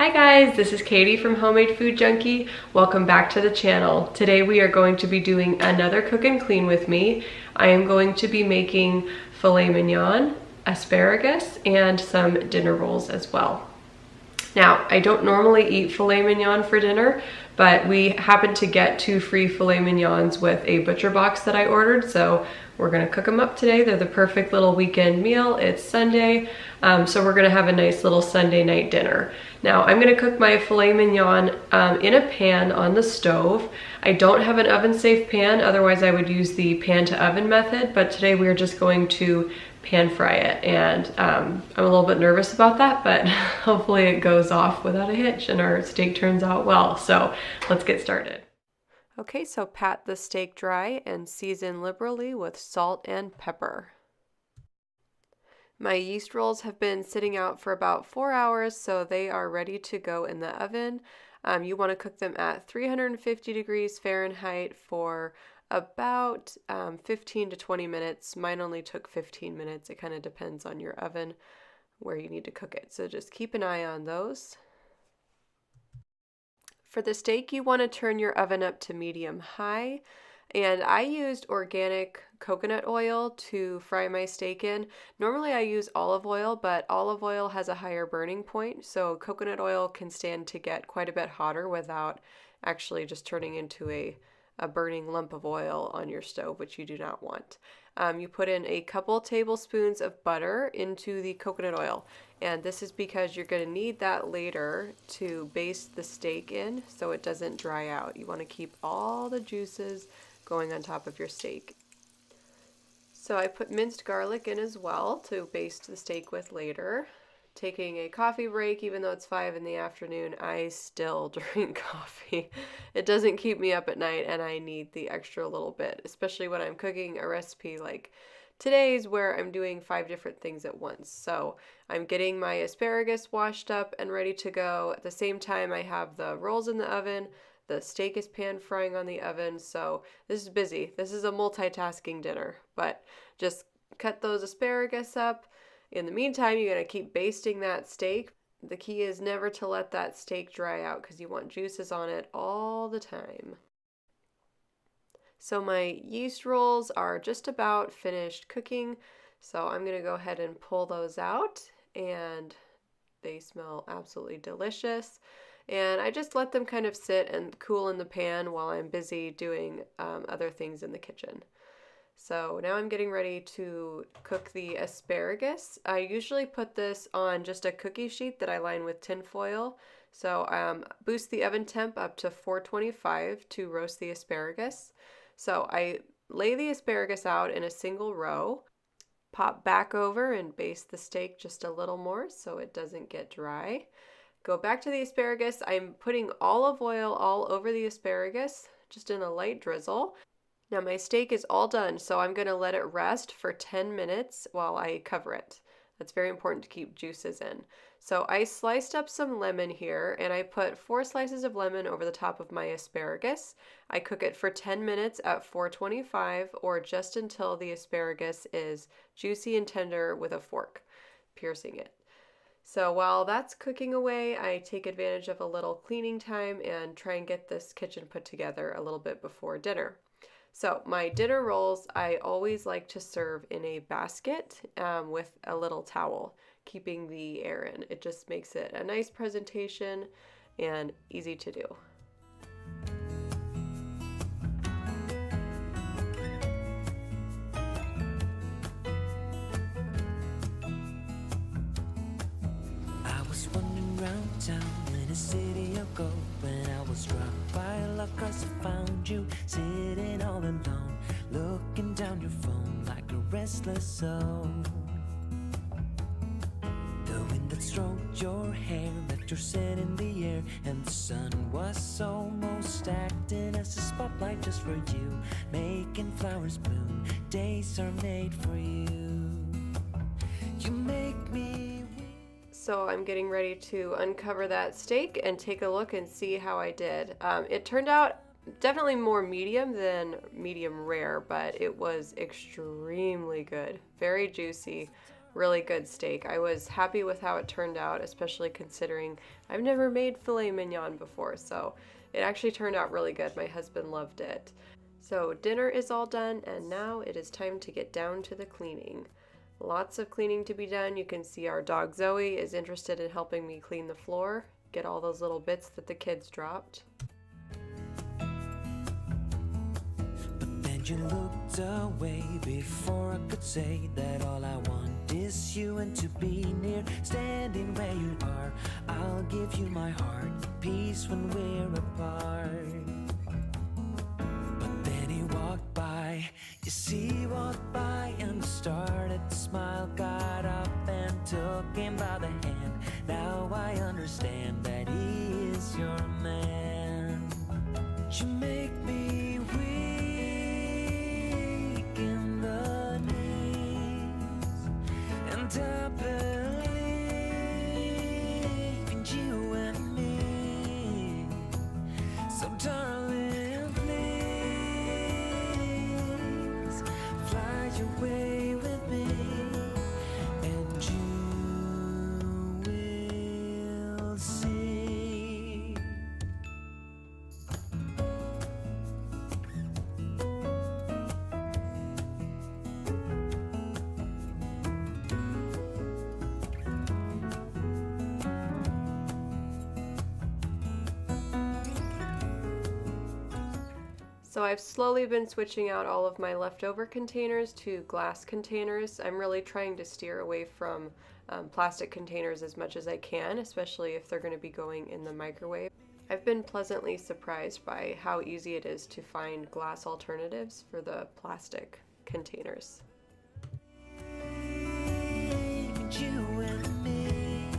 Hi guys, this is Katie from Homemade Food Junkie. Welcome back to the channel. Today we are going to be doing another cook and clean with me. I am going to be making filet mignon, asparagus, and some dinner rolls as well. Now, I don't normally eat filet mignon for dinner, but we happened to get 2 free filet mignons with a butcher box that I ordered, so we're gonna cook them up today. They're the perfect little weekend meal. It's Sunday, so we're gonna have a nice little Sunday night dinner. Now, I'm gonna cook my filet mignon in a pan on the stove. I don't have an oven-safe pan, otherwise I would use the pan-to-oven method, but today we're just going to pan fry it, and I'm a little bit nervous about that, but hopefully it goes off without a hitch and our steak turns out well. So let's get started. Okay, so pat the steak dry and season liberally with salt and pepper. My yeast rolls have been sitting out for about 4 hours, so they are ready to go in the oven. You want to cook them at 350 degrees Fahrenheit for about 15 to 20 minutes. Mine only took 15 minutes. It kind of depends on your oven where you need to cook it. So just keep an eye on those. For the steak, you want to turn your oven up to medium high. And I used organic coconut oil to fry my steak in. Normally I use olive oil, but olive oil has a higher burning point. So coconut oil can stand to get quite a bit hotter without actually just turning into a burning lump of oil on your stove, which you do not want. You put in a couple tablespoons of butter into the coconut oil, and this is because you're going to need that later to baste the steak in so it doesn't dry out. You want to keep all the juices going on top of your steak. So I put minced garlic in as well to baste the steak with later. Taking a coffee break, even though it's 5 in the afternoon, I still drink coffee. It doesn't keep me up at night, and I need the extra little bit, especially when I'm cooking a recipe like today's where I'm doing 5 different things at once. So I'm getting my asparagus washed up and ready to go. At the same time, I have the rolls in the oven. The steak is pan frying on the oven, so this is busy. This is a multitasking dinner, but just cut those asparagus up. In the meantime, you're going to keep basting that steak. The key is never to let that steak dry out because you want juices on it all the time. So my yeast rolls are just about finished cooking, so I'm going to go ahead and pull those out, and they smell absolutely delicious. And I just let them kind of sit and cool in the pan while I'm busy doing other things in the kitchen. So now I'm getting ready to cook the asparagus. I usually put this on just a cookie sheet that I line with tin foil. So boost the oven temp up to 425 to roast the asparagus. So I lay the asparagus out in a single row, pop back over and baste the steak just a little more so it doesn't get dry. Go back to the asparagus. I'm putting olive oil all over the asparagus, just in a light drizzle. Now my steak is all done, so I'm going to let it rest for 10 minutes while I cover it. That's very important to keep juices in. So I sliced up some lemon here, and I put 4 slices of lemon over the top of my asparagus. I cook it for 10 minutes at 425, or just until the asparagus is juicy and tender with a fork, piercing it. So while that's cooking away, I take advantage of a little cleaning time and try and get this kitchen put together a little bit before dinner. So my dinner rolls, I always like to serve in a basket with a little towel, keeping the air in. It just makes it a nice presentation and easy to do. I was wandering around town in a city of gold when I was struck by luck 'cause I found you sitting all alone, looking down your phone like a restless soul. The wind that stroked your hair left your scent in the air, and the sun was almost acting as a spotlight just for you, making flowers bloom. Days are made for you. You make me. So I'm getting ready to uncover that steak and take a look and see how I did. It turned out definitely more medium than medium rare, but it was extremely good. Very juicy, really good steak. I was happy with how it turned out, especially considering I've never made filet mignon before, so it actually turned out really good. My husband loved it. So dinner is all done, and now it is time to get down to the cleaning. Lots of cleaning to be done. You can see our dog Zoe is interested in helping me clean the floor, get all those little bits that the kids dropped. And you looked away before I could say that all I want is you and to be near, standing where you are. I'll give you my heart, peace when we're apart. But then he walked by, you see he walked by and started to smile, got up and took him by the hand. Now I understand that he is your man. You make me weak in the knees, and I believe in you and me. So darling, please fly away with me, and you will see. So I've slowly been switching out all of my leftover containers to glass containers. I'm really trying to steer away from plastic containers as much as I can, especially if they're going to be going in the microwave. I've been pleasantly surprised by how easy it is to find glass alternatives for the plastic containers. You and me.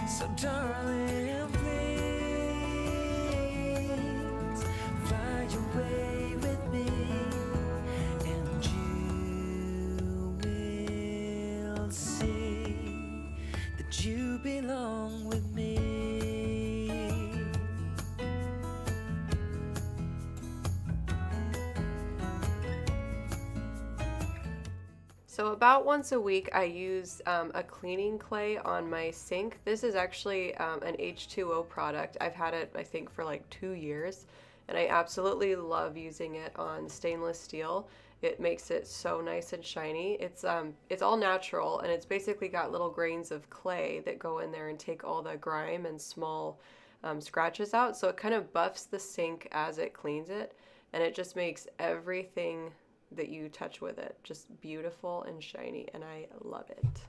So darling, please fly away with me, and you will see that you belong with me. So about once a week I use a cleaning clay on my sink. This is actually an H2O product. I've had it I think for like 2 years, and I absolutely love using it on stainless steel. It makes it so nice and shiny. It's all natural, and it's basically got little grains of clay that go in there and take all the grime and small scratches out. So it kind of buffs the sink as it cleans it, and it just makes everything that you touch with it just beautiful and shiny, and I love it.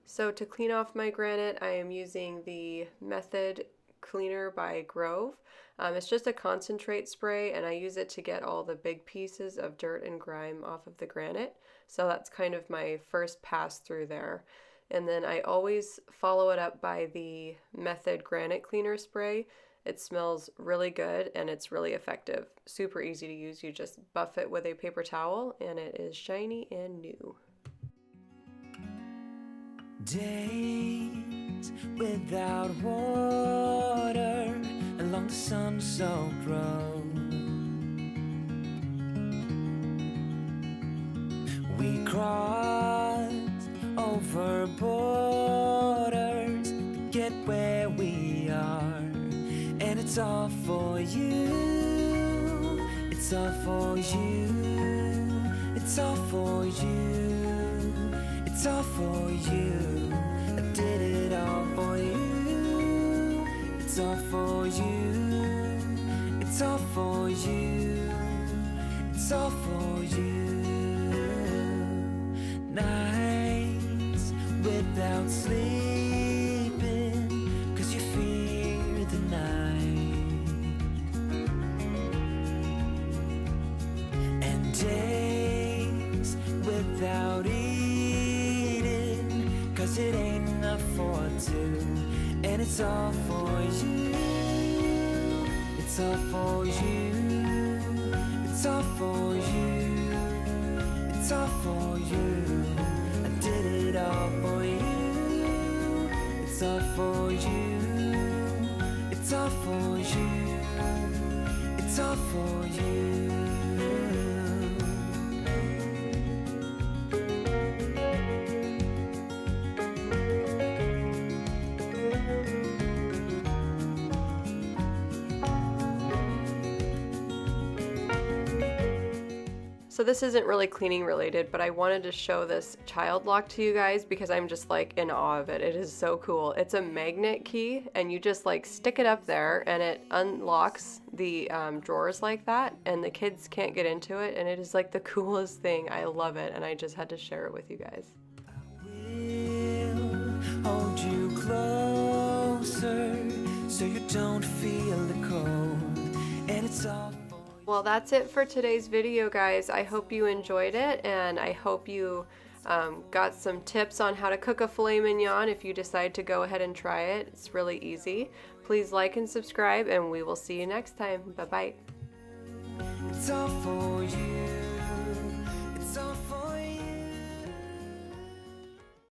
So to clean off my granite, I am using the Method Cleaner by Grove. It's just a concentrate spray, and I use it to get all the big pieces of dirt and grime off of the granite. So that's kind of my first pass through there. And then I always follow it up by the Method Granite Cleaner spray. It smells really good and it's really effective. Super easy to use. You just buff it with a paper towel and it is shiny and new. Days without water along the sun-soaked road. We crossed over borders to get where we are. And it's all for you, it's all for you, it's all for you, it's all for you. I did it all for you, it's all for you, it's all for you, it's all for you. Nights without sleeping, 'cause you fear the night. Days without eating, 'cause it ain't enough for two. And it's all for you, it's all for you, it's all for you, it's all for you. I did it all for you, it's all for you, it's all for you, it's all for you. So this isn't really cleaning related, but I wanted to show this child lock to you guys because I'm just like in awe of it. It is so cool. It's a magnet key and you just like stick it up there and it unlocks the drawers like that and the kids can't get into it, and it is like the coolest thing. I love it and I just had to share it with you guys. Will hold you closer so you don't feel the cold, and it's all. Well, that's it for today's video, guys. I hope you enjoyed it, and I hope you got some tips on how to cook a filet mignon if you decide to go ahead and try it. It's really easy. Please like and subscribe, and we will see you next time. Bye-bye. It's all for you.